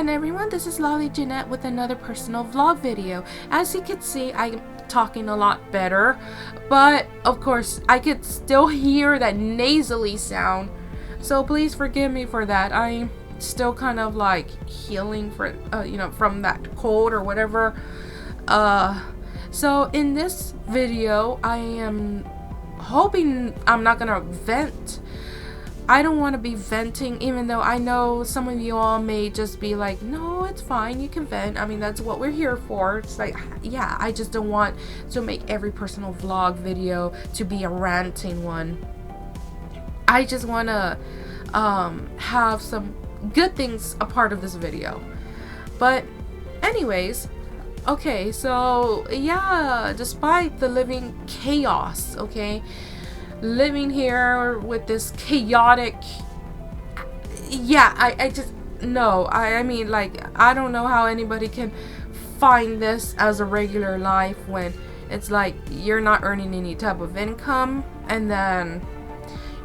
again everyone, this is Lolly Jeanette with another personal vlog video. As you can see, I'm talking a lot better, but of course I could still hear that nasally sound, so please forgive me for that. I'm still kind of like healing for from that cold or whatever. So in this video I am hoping I'm not gonna vent. I don't want to be venting, even though I know some of you all may just be like, no, it's fine, you can vent. I mean, that's what we're here for. It's like, yeah, I just don't want to make every personal vlog video to be a ranting one. I just want to have some good things a part of this video. But anyways, okay, so yeah, despite the living chaos, okay, living here with this chaotic, yeah, I just, no, I mean, like, I don't know how anybody can find this as a regular life when it's like you're not earning any type of income, and then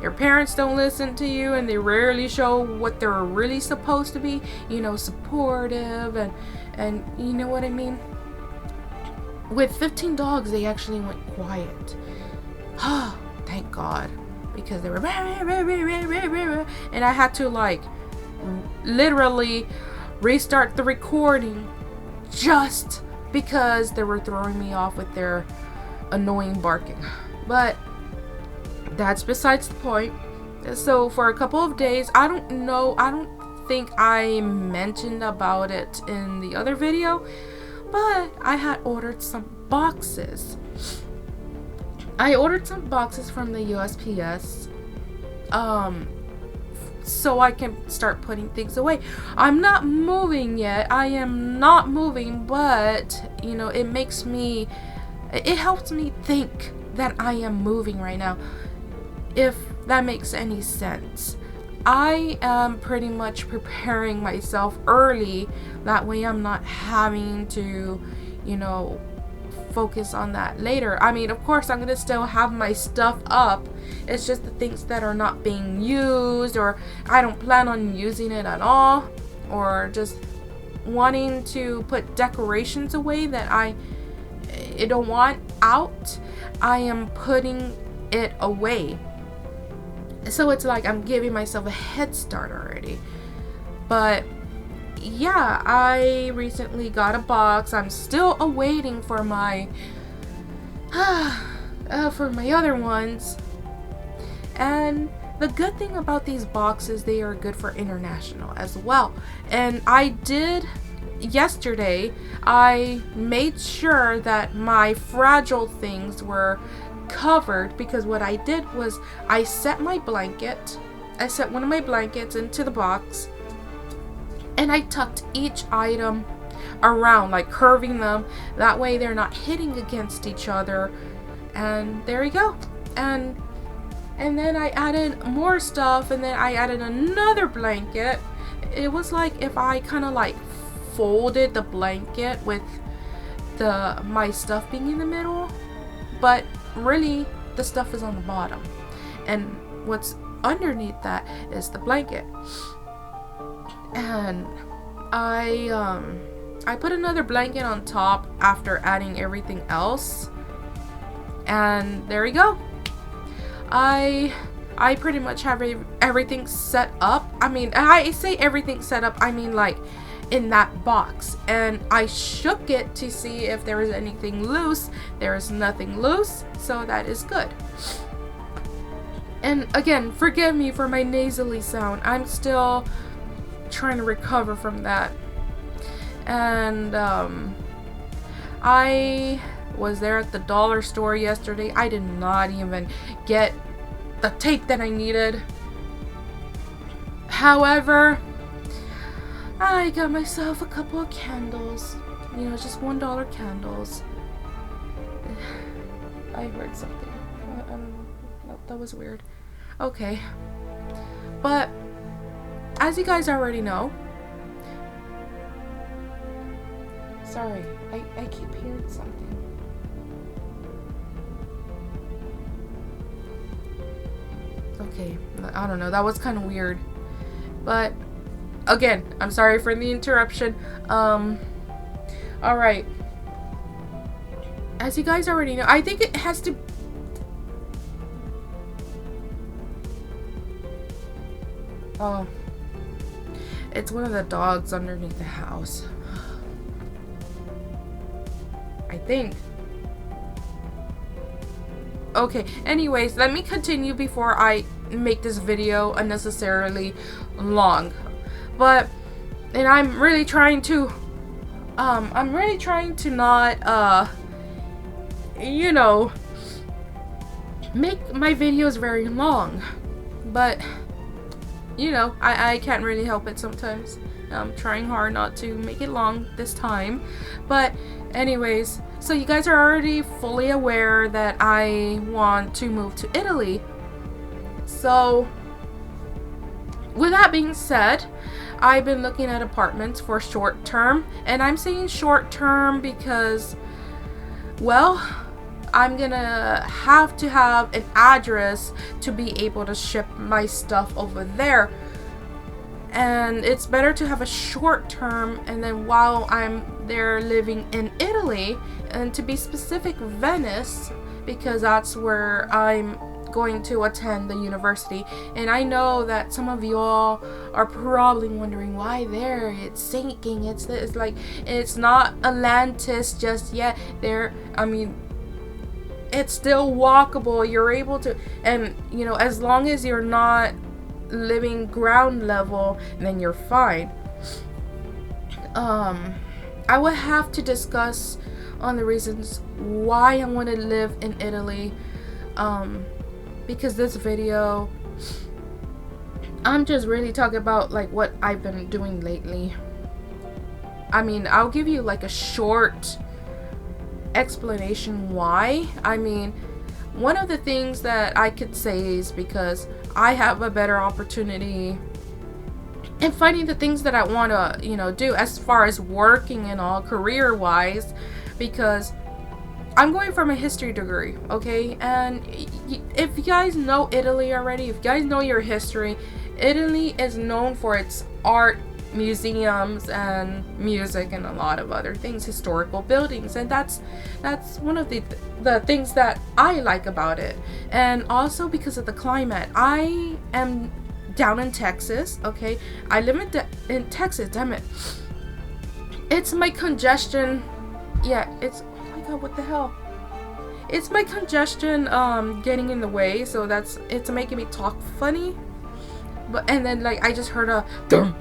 your parents don't listen to you, and they rarely show what they're really supposed to be, you know, supportive, and you know what I mean. With 15 dogs, they actually went quiet. Thank God, because they were and I had to like literally restart the recording just because they were throwing me off with their annoying barking. But that's besides the point. So for a couple of days, I don't think I mentioned about it in the other video, but I had ordered some boxes. I ordered some boxes from the USPS so I can start putting things away. I'm not moving yet. I am not moving, but you know, it helps me think that I am moving right now, if that makes any sense. I am pretty much preparing myself early, that way I'm not having to, you know, focus on that later. I mean, of course I'm gonna still have my stuff up, it's just the things that are not being used, or I don't plan on using it at all, or just wanting to put decorations away that I don't want out. I am putting it away, so it's like I'm giving myself a head start already. But yeah, I recently got a box. I'm still awaiting for my for my other ones. And the good thing about these boxes, they are good for international as well. And I did yesterday, I made sure that my fragile things were covered, because what I did was I set one of my blankets into the box, and I tucked each item around, like curving them, that way they're not hitting against each other. And there you go. And then I added more stuff, and then I added another blanket. It was like if I kind of like folded the blanket with my stuff being in the middle, but really the stuff is on the bottom, and what's underneath that is the blanket. And I put another blanket on top after adding everything else, and there we go. I pretty much have everything set up. I mean, I say everything set up, I mean like in that box, and I shook it to see if there was anything loose. There is nothing loose, so that is good. And again, forgive me for my nasally sound. I'm still trying to recover from that. And I was there at the dollar store yesterday. I did not even get the tape that I needed. However, I got myself a couple of candles, you know, just $1 candles. I heard something. That was weird. Okay, but as you guys already know, sorry, I keep hearing something. Okay, I don't know, that was kind of weird, but Again, I'm sorry for the interruption. Alright. As you guys already know, I think it has to... Oh. It's one of the dogs underneath the house. I think. Okay, anyways, let me continue before I make this video unnecessarily long. But, and I'm really trying to not, you know, make my videos very long. But, you know, I can't really help it sometimes. I'm trying hard not to make it long this time. But, anyways, so you guys are already fully aware that I want to move to Italy. So, with that being said, I've been looking at apartments for short term, and I'm saying short term because, well, I'm gonna have to have an address to be able to ship my stuff over there. And it's better to have a short term, and then while I'm there living in Italy, and to be specific, Venice, because that's where I'm going to attend the university. And I know that some of you all are probably wondering why there, it's sinking, it's like, it's not Atlantis just yet. There, I mean, it's still walkable, you're able to, and you know, as long as you're not living ground level, then you're fine. I would have to discuss on the reasons why I want to live in Italy, because this video, I'm just really talking about like what I've been doing lately. I mean, I'll give you like a short explanation why. I mean, one of the things that I could say is because I have a better opportunity in finding the things that I want to, you know, do as far as working and all, career-wise, because I'm going from a history degree, okay? And if you guys know Italy already, if you guys know your history, Italy is known for its art, museums, and music, and a lot of other things, historical buildings, and that's one of the things that I like about it. And also because of the climate. I am down in Texas, okay? I live in Texas, damn it. It's my congestion, yeah, it's, oh my god, what the hell? It's my congestion getting in the way, so it's making me talk funny. But, and then like I just heard a dum.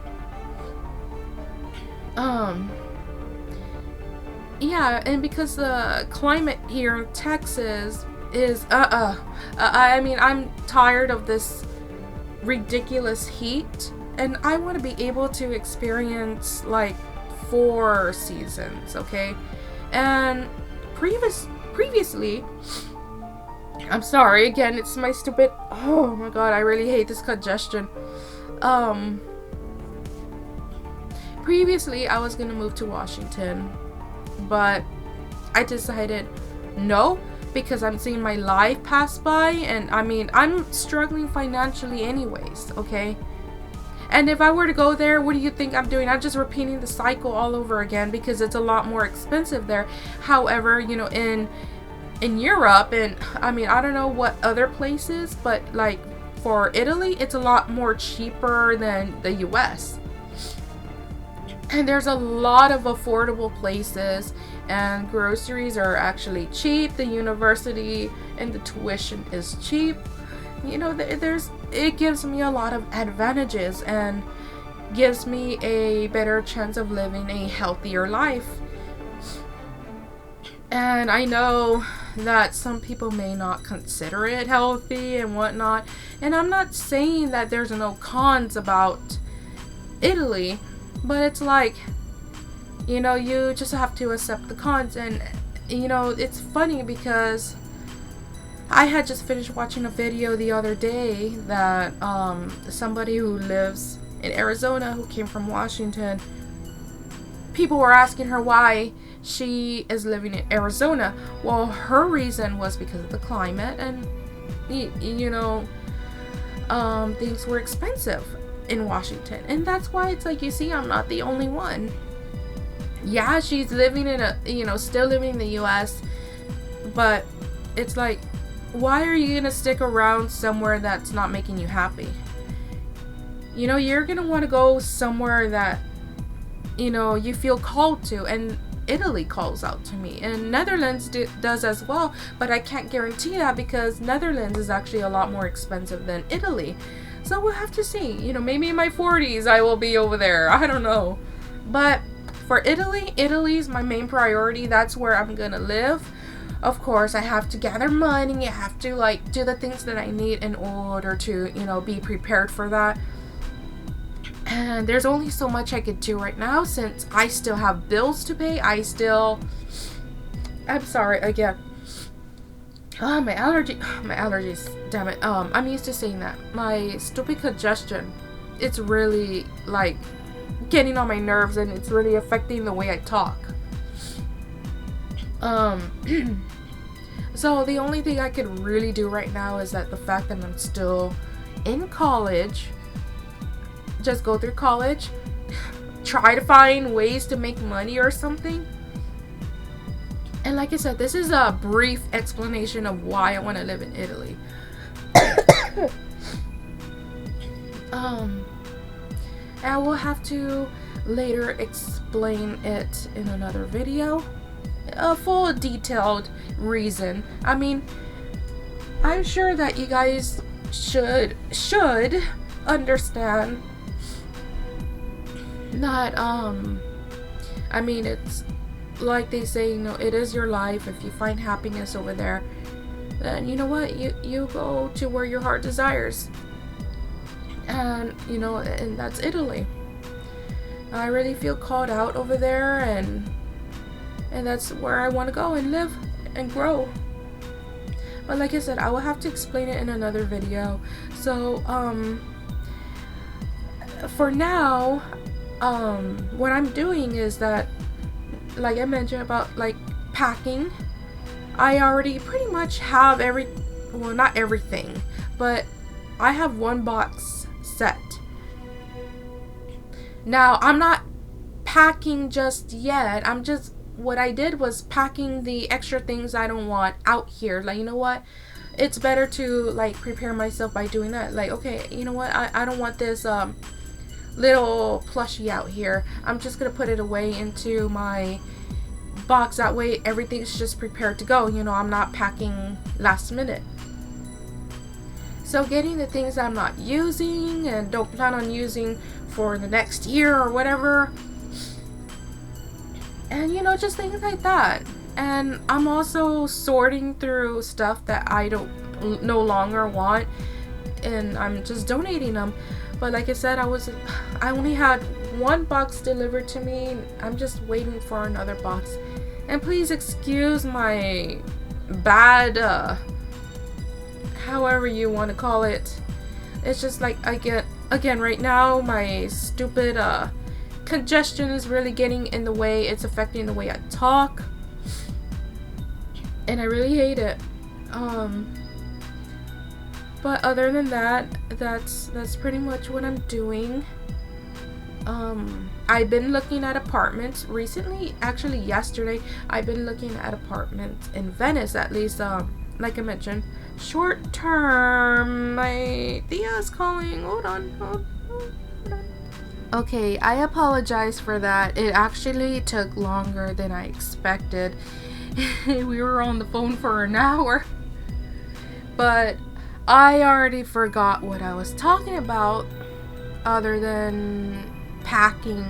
Yeah, and because the climate here in Texas is I mean, I'm tired of this ridiculous heat, and I want to be able to experience like 4 seasons, okay? And previously, I'm sorry again, it's my stupid, oh my god, I really hate this congestion. Previously I was gonna move to Washington, but I decided no, because I'm seeing my life pass by, and I mean, I'm struggling financially anyways, okay? And if I were to go there, what do you think I'm doing? I'm just repeating the cycle all over again, because it's a lot more expensive there. However, you know, in Europe, and I mean, I don't know what other places, but like for Italy, it's a lot more cheaper than the US. And there's a lot of affordable places, and groceries are actually cheap. The university and the tuition is cheap. You know, it gives me a lot of advantages and gives me a better chance of living a healthier life. And I know that some people may not consider it healthy and whatnot, and I'm not saying that there's no cons about Italy, but it's like, you know, you just have to accept the cons. And you know, it's funny because I had just finished watching a video the other day that somebody who lives in Arizona, who came from Washington, people were asking her why she is living in Arizona. Well, her reason was because of the climate, and you know, things were expensive. in Washington. And that's why it's like, you see, I'm not the only one. Yeah, she's living in still living in the US, but it's like, why are you gonna stick around somewhere that's not making you happy? You're gonna want to go somewhere that you feel called to, and Italy calls out to me, and Netherlands does as well, but I can't guarantee that because Netherlands is actually a lot more expensive than Italy. So we'll have to see. Maybe in my 40s I will be over there. I don't know. But for Italy's my main priority. That's where I'm gonna live. Of course, I have to gather money. I have to do the things that I need in order to, be prepared for that. And there's only so much I could do right now since I still have bills to pay. I'm sorry again. Oh, my allergies, damn it. I'm used to saying that. My stupid congestion, it's really getting on my nerves, and it's really affecting the way I talk. So the only thing I could really do right now is that the fact that I'm still in college, just go through college, try to find ways to make money or something. And like I said, this is a brief explanation of why I want to live in Italy. I will have to later explain it in another video, a full detailed reason. I mean, I'm sure that you guys should understand that I mean, it's like they say, it is your life. If you find happiness over there, then you know what, you go to where your heart desires. And and that's Italy. I really feel called out over there, and that's where I want to go and live and grow. But like I said, I will have to explain it in another video. So for now, what I'm doing is that, like I mentioned about packing, I already pretty much have not everything, but I have one box set. Now, I'm not packing just yet. What I did was packing the extra things I don't want out here. You know what? It's better to prepare myself by doing that. Okay, you know what? I don't want this little plushie out here. I'm just gonna put it away into my box. That way everything's just prepared to go. I'm not packing last minute. So getting the things I'm not using and don't plan on using for the next year or whatever, and just things like that. And I'm also sorting through stuff that I no longer want, and I'm just donating them. But like I said, I only had one box delivered to me. I'm just waiting for another box. And please excuse my bad, however you want to call it. It's just again, right now, my stupid, congestion is really getting in the way. It's affecting the way I talk. And I really hate it. But other than that, that's pretty much what I'm doing. I've been looking at apartments recently. Actually, yesterday, I've been looking at apartments in Venice, at least, like I mentioned, short term. My Thea is calling. Hold on. Okay, I apologize for that. It actually took longer than I expected. We were on the phone for an hour. But I already forgot what I was talking about, other than packing.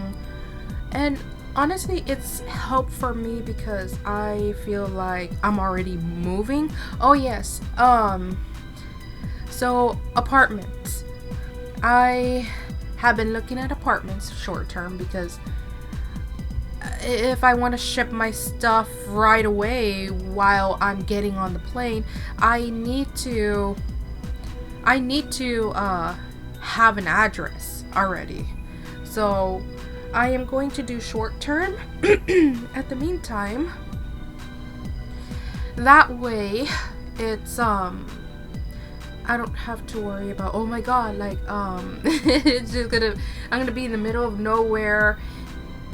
And honestly, it's helped for me because I feel like I'm already moving. Oh yes, so apartments. I have been looking at apartments short term because if I want to ship my stuff right away while I'm getting on the plane, I need to have an address already. So I am going to do short term at the meantime. That way it's I don't have to worry about, oh my god, like, it's just I'm gonna be in the middle of nowhere,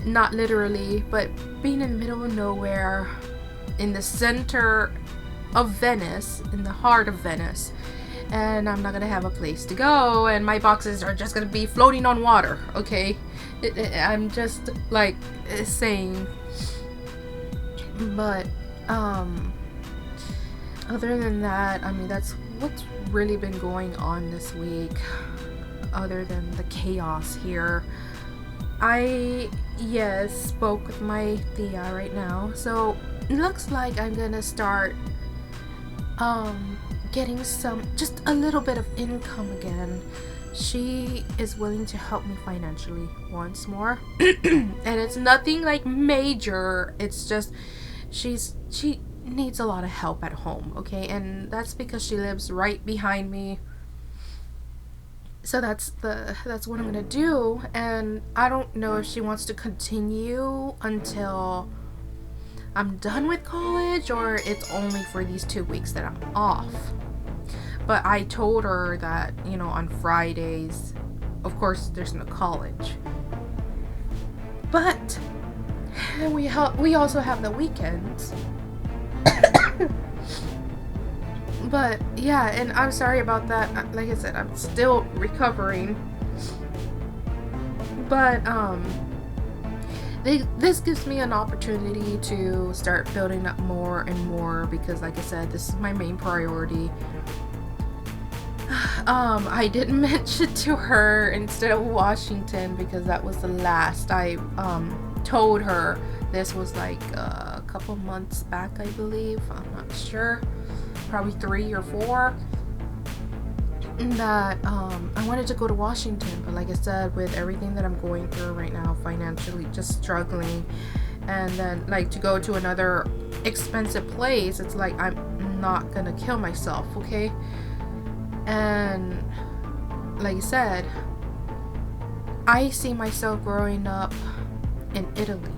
not literally, but being in the middle of nowhere, in the center of Venice, in the heart of Venice, and I'm not gonna have a place to go, and my boxes are just gonna be floating on water, okay? I'm just, like, saying, but, other than that, I mean, that's what's really been going on this week, other than the chaos here. I, yes, spoke with my Thea right now, so it looks like I'm gonna start, getting just a little bit of income again. She is willing to help me financially once more. And it's nothing like major, it's just, she needs a lot of help at home, okay? And that's because she lives right behind me. So that's what I'm gonna do, and I don't know if she wants to continue until I'm done with college, or it's only for these 2 weeks that I'm off. But I told her that, you know, on Fridays, of course, there's no college. But we also have the weekends. But yeah, and I'm sorry about that. Like I said, I'm still recovering. But this gives me an opportunity to start building up more and more, because like I said, this is my main priority. I didn't mention to her instead of Washington, because that was the last I told her. This was like a couple months back, I believe. I'm not sure, probably 3 or 4. That I wanted to go to Washington, but like I said, with everything that I'm going through right now, financially just struggling, and then like to go to another expensive place, it's like I'm not gonna kill myself, okay? And like I said, I see myself growing up in Italy,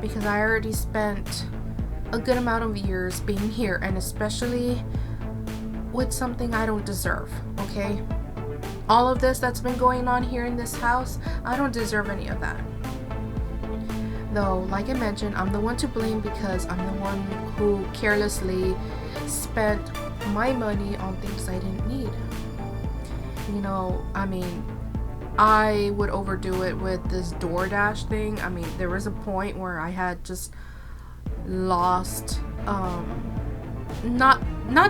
because I already spent a good amount of years being here, and especially with something I don't deserve, okay? All of this that's been going on here in this house, I don't deserve any of that. Though, like I mentioned, I'm the one to blame, because I'm the one who carelessly spent my money on things I didn't need. You know, I mean, I would overdo it with this DoorDash thing. I mean, there was a point where I had just lost, not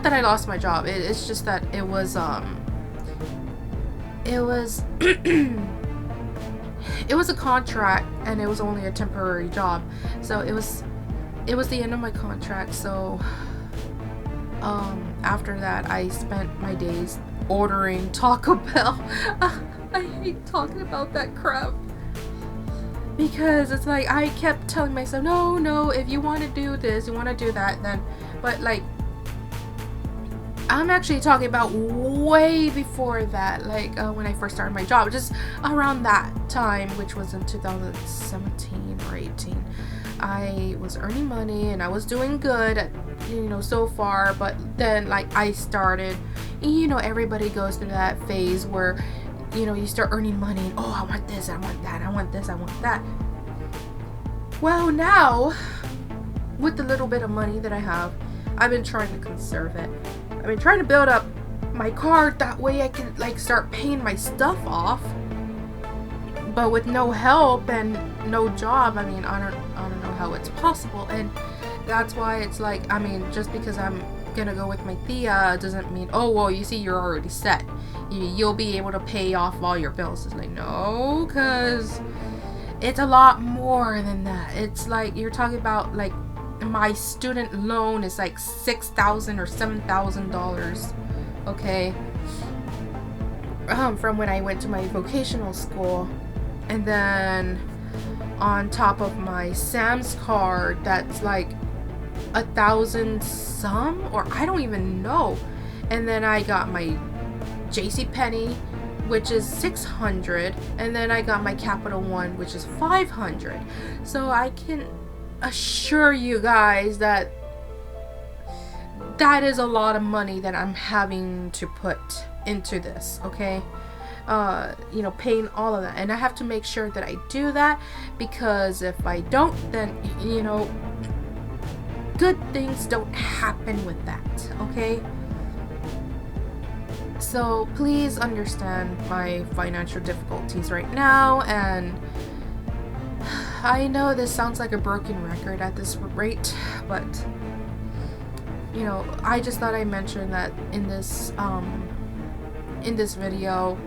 that I lost my job. It's just that it was it was a contract, and it was only a temporary job. So it was the end of my contract. So after that, I spent my days ordering Taco Bell. I hate talking about that crap, because it's like I kept telling myself, no, if you want to do this, you want to do that, then, but like, I'm actually talking about way before that, like when I first started my job, just around that time, which was in 2017 or 18. I was earning money and I was doing good, so far, but then like I started, everybody goes through that phase where, you start earning money and, oh, I want this, I want that, I want this, I want that. Well, now, with the little bit of money that I have, I've been trying to conserve it. I've been trying to build up my card, that way I can like start paying my stuff off. But with no help and no job, I mean, I don't know how it's possible. And that's why it's like, I mean, just because I'm gonna go with my Thea doesn't mean, oh, well, you see, you're already set. You'll be able to pay off all your bills. It's like, no, because it's a lot more than that. It's like, you're talking about, like, my student loan is like $6,000 or $7,000, okay, from when I went to my vocational school. And then on top of my Sam's card, that's like 1,000 some, or I don't even know. And then I got my JCPenney, which is 600, and then I got my Capital One, which is 500. So I can assure you guys that that is a lot of money that I'm having to put into this, okay? You know, paying all of that, and I have to make sure that I do that, because if I don't, then, you know, good things don't happen with that, okay? So please understand my financial difficulties right now, and I know this sounds like a broken record at this rate, but you know, I just thought I'd mention that in this video.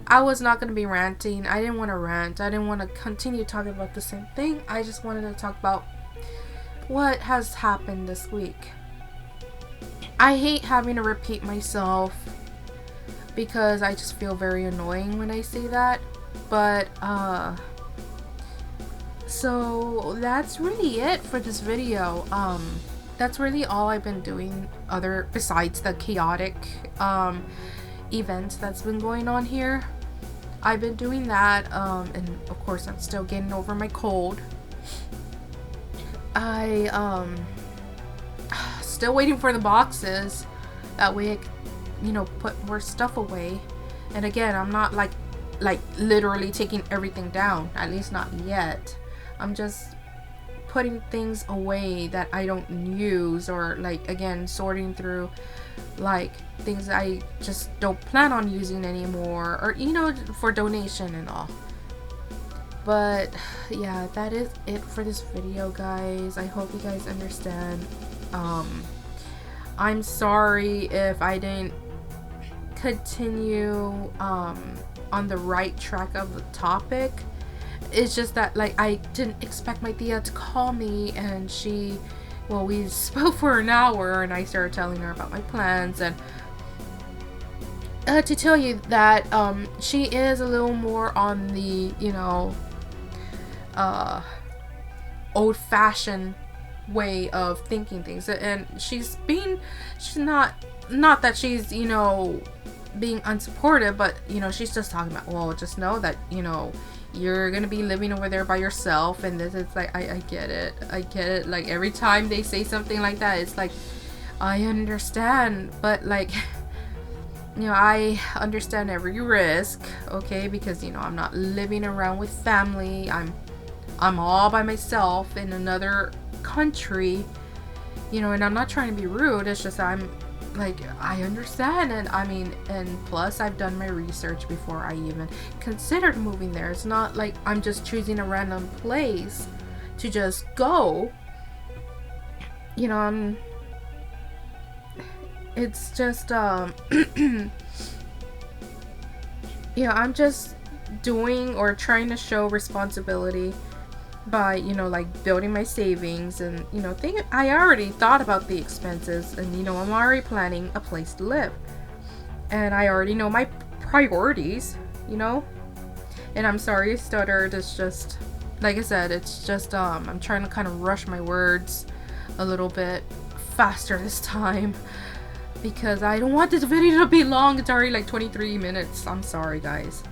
I was not going to be ranting. I didn't want to rant. I didn't want to continue talking about the same thing. I just wanted to talk about what has happened this week. I hate having to repeat myself because I just feel very annoying when I say that. But, so that's really it for this video. That's really all I've been doing besides the chaotic, events that's been going on here. I've been doing that, and of course I'm still getting over my cold. I still waiting for the boxes, that way I can, you know, put more stuff away. And again, I'm not like literally taking everything down, at least not yet. I'm just putting things away that I don't use, or like, again, sorting through like things I just don't plan on using anymore, or, you know, for donation and all. But yeah, that is it for this video, guys. I hope you guys understand. I'm sorry if I didn't continue on the right track of the topic. It's just that, like, I didn't expect my Thea to call me, and we spoke for an hour, and I started telling her about my plans, and to tell you that she is a little more on the, you know, old-fashioned way of thinking things, and she's not that she's, you know, being unsupportive, but, you know, she's just talking about, well, just know that, you know, you're gonna be living over there by yourself, and this is like, I get it, like, every time they say something like that, it's like, I understand, but, like, you know, I understand every risk, okay, because, you know, I'm not living around with family, I'm all by myself in another country, you know, and I'm not trying to be rude, it's just I'm like, I understand, and I mean, and plus I've done my research before I even considered moving there. It's not like I'm just choosing a random place to just go, you know. It's just you know, I'm just doing or trying to show responsibility by, you know, like, building my savings, and, you know, I already thought about the expenses, and, you know, I'm already planning a place to live, and I already know my priorities, you know. And I'm sorry I stuttered. It's just, like I said, it's just I'm trying to kind of rush my words a little bit faster this time, because I don't want this video to be long. It's already like 23 minutes. I'm sorry, guys.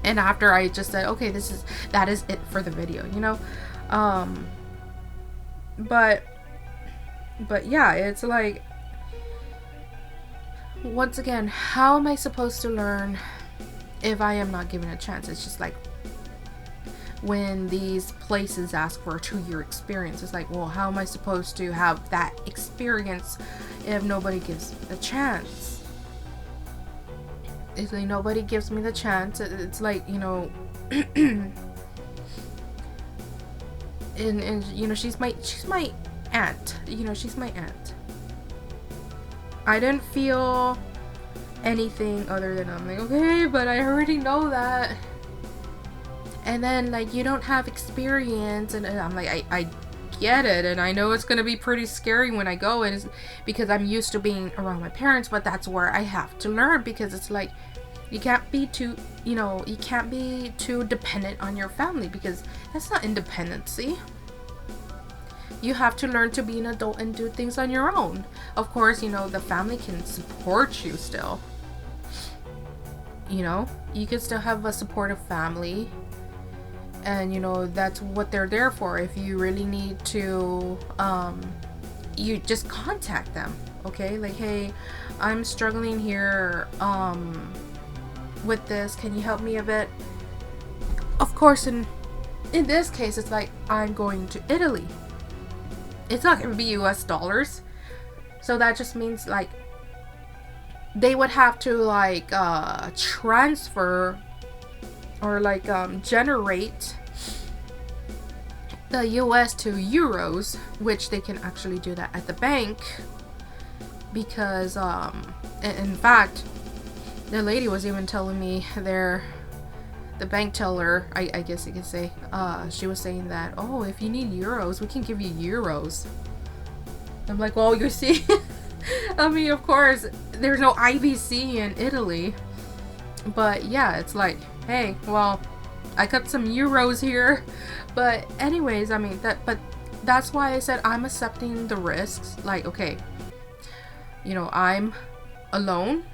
And after I just said, okay, that is it for the video, you know. But yeah, it's like, once again, how am I supposed to learn if I am not given a chance? It's just like, when these places ask for a 2-year experience, it's like, well, how am I supposed to have that experience if nobody gives a chance? It's like, nobody gives me the chance. It's like, you know, and you know, she's my aunt, you know, she's my aunt. I didn't feel anything other than, I'm like, okay, but I already know that. And then, like, you don't have experience, and I'm like, I get it, and I know it's gonna be pretty scary when I go, and it's because I'm used to being around my parents, but that's where I have to learn, because it's like, you can't be too, you know, you can't be too dependent on your family, because that's not independency. You have to learn to be an adult and do things on your own. Of course, you know, the family can support you still. You know, you can still have a supportive family, and, you know, that's what they're there for. If you really need to you just contact them, okay? Like, hey, I'm struggling here with this, can you help me a bit? Of course, in this case, it's like, I'm going to Italy. It's not going to be US dollars. So that just means, like, they would have to, like, transfer or, like, generate the US to euros, which they can actually do that at the bank. Because, in fact, the lady was even telling me the bank teller, I guess you could say, she was saying that, oh, if you need euros, we can give you euros. I'm like, well, you see, I mean, of course, there's no IBC in Italy. But yeah, it's like, hey, well, I got some euros here. But anyways, I mean, but that's why I said I'm accepting the risks. Like, okay, you know, I'm alone.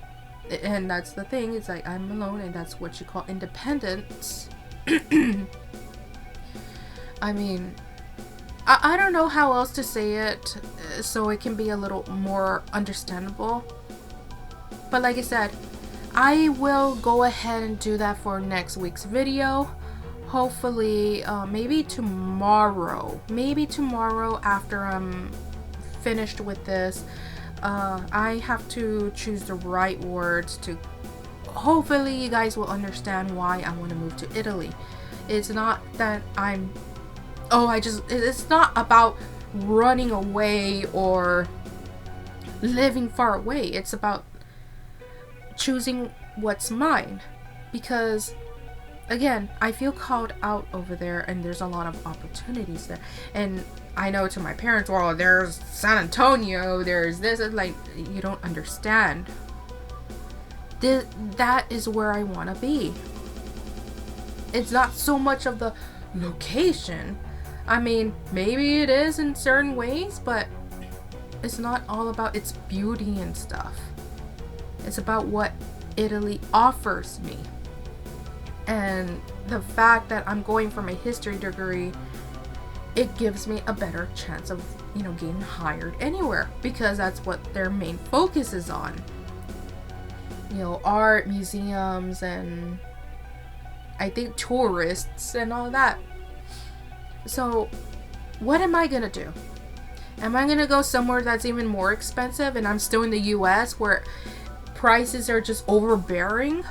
And that's the thing, it's like I'm alone, and that's what you call independence. I mean, I don't know how else to say it so it can be a little more understandable. But like I said, I will go ahead and do that for next week's video. Hopefully, maybe tomorrow. Maybe tomorrow after I'm finished with this. I have to choose the right words to hopefully you guys will understand why I want to move to Italy. It's not that it's not about running away or living far away. It's about choosing what's mine, because again, I feel called out over there, and there's a lot of opportunities there. And I know to my parents, well, there's San Antonio, there's this. It's like, you don't understand. That is where I want to be. It's not so much of the location. I mean, maybe it is in certain ways, but it's not all about its beauty and stuff. It's about what Italy offers me. And the fact that I'm going for my history degree, it gives me a better chance of, you know, getting hired anywhere, because that's what their main focus is on. You know, art, museums, and I think tourists and all that. So what am I gonna do? Am I gonna go somewhere that's even more expensive and I'm still in the US where prices are just overbearing?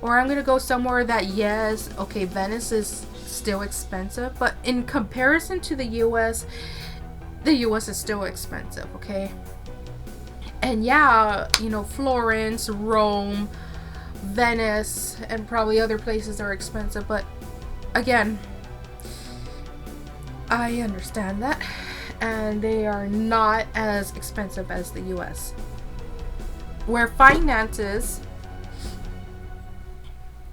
Or I'm gonna go somewhere that, yes, okay, Venice is still expensive, but in comparison to the US is still expensive, okay? And yeah, you know, Florence, Rome, Venice, and probably other places are expensive, but again, I understand that, and they are not as expensive as the US, where finances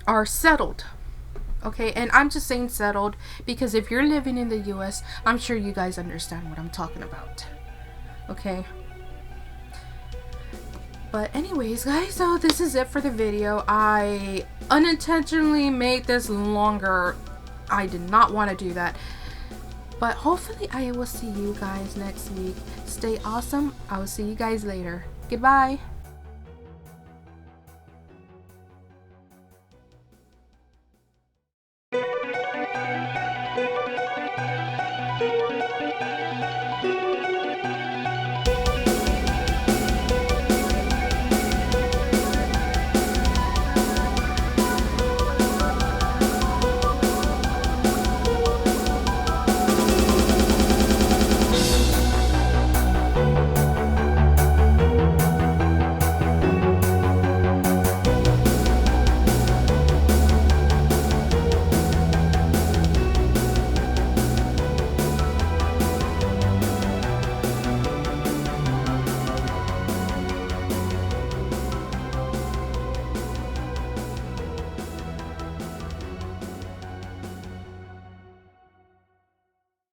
are settled. Okay, and I'm just saying settled because if you're living in the US, I'm sure you guys understand what I'm talking about. Okay. But anyways, guys, so this is it for the video. I unintentionally made this longer. I did not want to do that. But hopefully I will see you guys next week. Stay awesome. I will see you guys later. Goodbye.